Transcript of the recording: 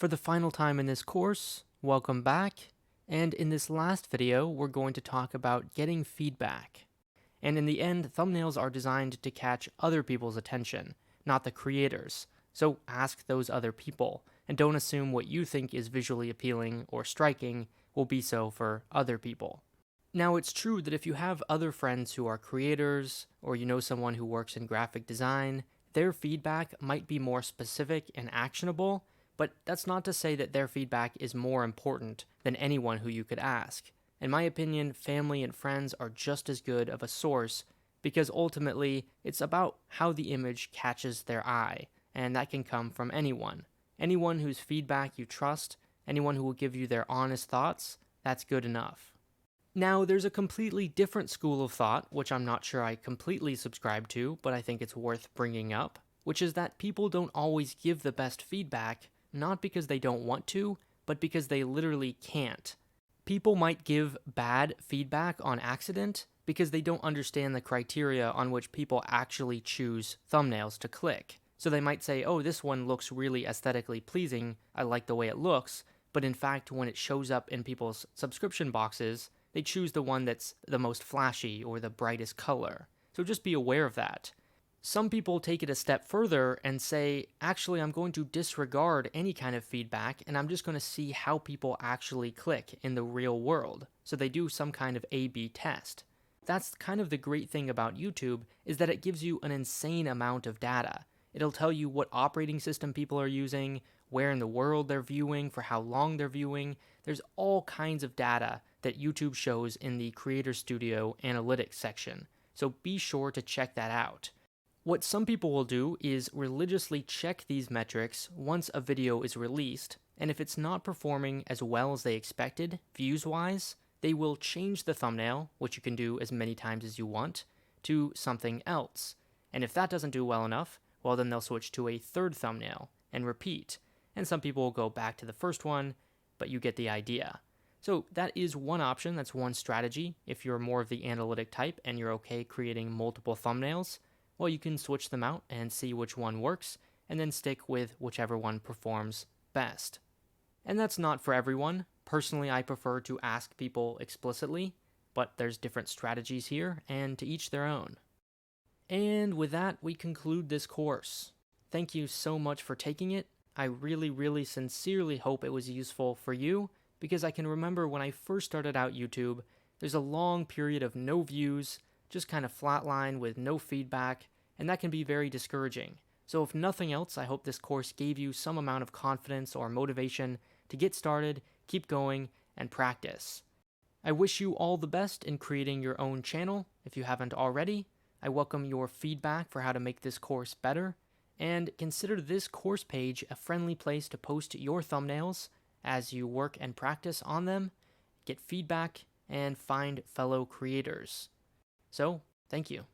For the final time in this course, welcome back, and in this last video we're going to talk about getting feedback. And in the end, thumbnails are designed to catch other people's attention, not the creators. So ask those other people, and don't assume what you think is visually appealing or striking will be so for other people. Now, it's true that if you have other friends who are creators, or you know someone who works in graphic design, their feedback might be more specific and actionable, but that's not to say that their feedback is more important than anyone who you could ask. In my opinion, family and friends are just as good of a source because ultimately it's about how the image catches their eye, and that can come from anyone. Anyone whose feedback you trust, anyone who will give you their honest thoughts, that's good enough. Now, there's a completely different school of thought, which I'm not sure I completely subscribe to, but I think it's worth bringing up, which is that people don't always give the best feedback, not because they don't want to, but because they literally can't. People might give bad feedback on accident because they don't understand the criteria on which people actually choose thumbnails to click. So they might say, oh, this one looks really aesthetically pleasing, I like the way it looks, but in fact when it shows up in people's subscription boxes, they choose the one that's the most flashy or the brightest color. So just be aware of that. Some people take it a step further and say, actually, I'm going to disregard any kind of feedback and I'm just going to see how people actually click in the real world. So they do some kind of A/B test. That's kind of the great thing about YouTube, is that it gives you an insane amount of data. It'll tell you what operating system people are using, where in the world they're viewing, for how long they're viewing. There's all kinds of data that YouTube shows in the Creator Studio Analytics section. So be sure to check that out. What some people will do is religiously check these metrics once a video is released, and if it's not performing as well as they expected, views-wise, they will change the thumbnail, which you can do as many times as you want, to something else. And if that doesn't do well enough, well then they'll switch to a third thumbnail and repeat. And some people will go back to the first one, but you get the idea. So that is one option, that's one strategy. If you're more of the analytic type and you're okay creating multiple thumbnails, well, you can switch them out and see which one works, and then stick with whichever one performs best. And that's not for everyone. Personally, I prefer to ask people explicitly, but there's different strategies here, and to each their own. And with that, we conclude this course. Thank you so much for taking it. I really sincerely hope it was useful for you, because I can remember when I first started out YouTube, there's a long period of no views, just kind of flatline with no feedback, and that can be very discouraging. So if nothing else, I hope this course gave you some amount of confidence or motivation to get started, keep going, and practice. I wish you all the best in creating your own channel. If you haven't already, I welcome your feedback for how to make this course better, and consider this course page a friendly place to post your thumbnails as you work and practice on them, get feedback, and find fellow creators. So, thank you.